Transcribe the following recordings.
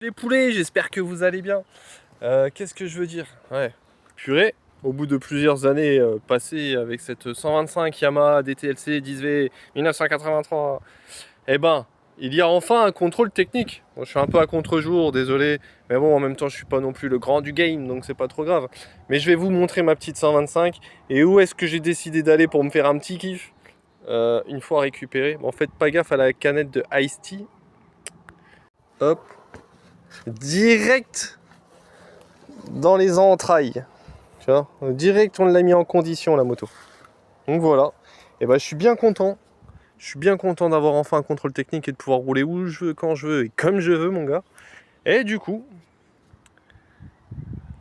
Les poulets, j'espère que vous allez bien. Qu'est-ce que je veux dire? Ouais, purée, au bout de plusieurs années passées avec cette 125 Yamaha DTLC 10V 1983, eh ben, il y a enfin un contrôle technique. Bon, je suis un peu à contre-jour, désolé, mais bon, en même temps, je suis pas non plus le grand du game, donc c'est pas trop grave. Mais je vais vous montrer ma petite 125 et où est-ce que j'ai décidé d'aller pour me faire un petit kiff une fois récupéré. Bon, faites pas gaffe à la canette de Ice Tea. Hop. Direct dans les entrailles. Tu vois, direct on l'a mis en condition la moto. Donc voilà. Et ben je suis bien content. Je suis bien content d'avoir enfin un contrôle technique et de pouvoir rouler où je veux, quand je veux et comme je veux mon gars. Et du coup,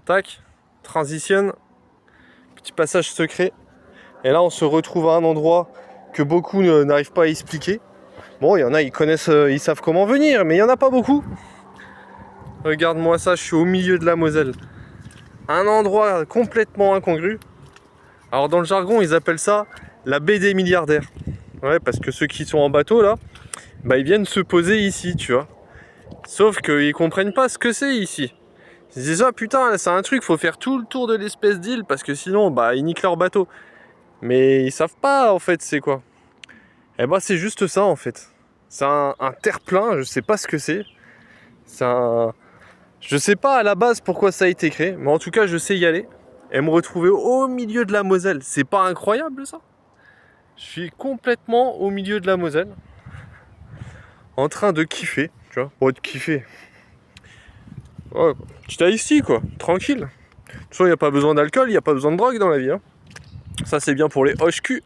tac, transitionne, petit passage secret. Et là on se retrouve à un endroit que beaucoup n'arrivent pas à expliquer. Bon, il y en a, ils connaissent, ils savent comment venir, mais il n'y en a pas beaucoup. Regarde-moi ça, je suis au milieu de la Moselle. Un endroit complètement incongru. Alors dans le jargon, ils appellent ça la baie des milliardaires. Ouais, parce que ceux qui sont en bateau là, bah ils viennent se poser ici, tu vois. Sauf qu'ils comprennent pas ce que c'est ici. Ils se disent ah putain, c'est un truc, faut faire tout le tour de l'espèce d'île parce que sinon bah ils niquent leur bateau. Mais ils savent pas en fait c'est quoi. Et bah c'est juste ça en fait. C'est un terre-plein, je sais pas ce que c'est. C'est un... Je sais pas à la base pourquoi ça a été créé, mais en tout cas je sais y aller. Et me retrouver au milieu de la Moselle. C'est pas incroyable ça? Je suis complètement au milieu de la Moselle. En train de kiffer, tu vois. Bon, de kiffer. Ouais, tu t'as ici quoi, tranquille. De toute façon, il n'y a pas besoin d'alcool, il n'y a pas besoin de drogue dans la vie. Hein. Ça c'est bien pour les hoches cul.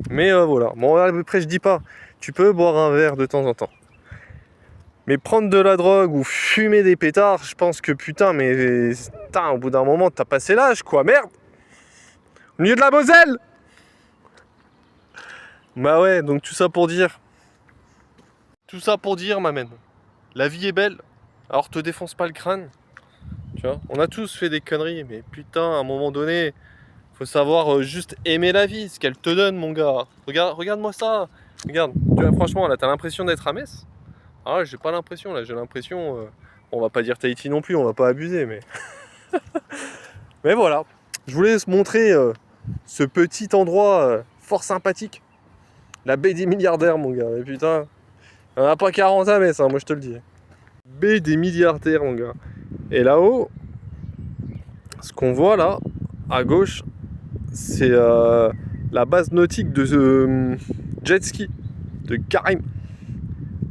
Mais voilà. Bon, après je dis pas, tu peux boire un verre de temps en temps. Mais prendre de la drogue ou fumer des pétards, je pense que putain, mais putain, au bout d'un moment, t'as passé l'âge, quoi, merde! Au milieu de la Moselle! Bah ouais, donc tout ça pour dire, m'amène. La vie est belle, alors te défonce pas le crâne, tu vois. On a tous fait des conneries, mais putain, à un moment donné, faut savoir juste aimer la vie, ce qu'elle te donne, mon gars. Regarde-moi ça, regarde. Tu vois, franchement, là, t'as l'impression d'être à Metz? Ah, j'ai pas l'impression, là, j'ai l'impression... on va pas dire Tahiti non plus, on va pas abuser, mais... Mais voilà, je voulais se montrer ce petit endroit fort sympathique. La baie des milliardaires, mon gars. Et putain, on a pas 40 à Metz, hein, moi je te le dis. Baie des milliardaires, mon gars. Et là-haut, ce qu'on voit là, à gauche, c'est la base nautique de jet ski de Karim.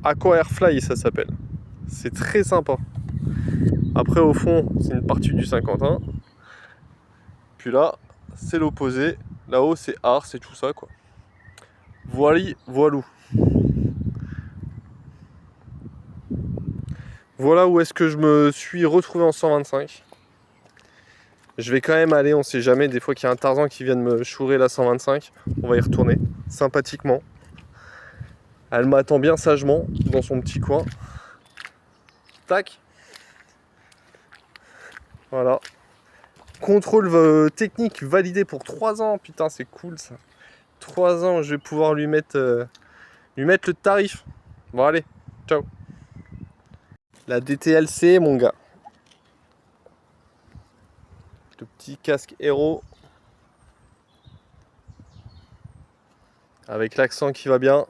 Aqua Airfly, ça s'appelle. C'est très sympa. Après, au fond, c'est une partie du Saint-Quentin. Puis là, c'est l'opposé. Là-haut, c'est Ars, c'est tout ça, quoi. Voilou. Voilà où est-ce que je me suis retrouvé en 125. Je vais quand même aller, on sait jamais, des fois qu'il y a un Tarzan qui vient de me chourer la 125. On va y retourner, sympathiquement. Elle m'attend bien sagement dans son petit coin. Tac. Voilà. Contrôle technique validé pour 3 ans. Putain, c'est cool ça. 3 ans, je vais pouvoir lui mettre le tarif. Bon, allez, ciao. La DTLC, mon gars. Le petit casque héros. Avec l'accent qui va bien.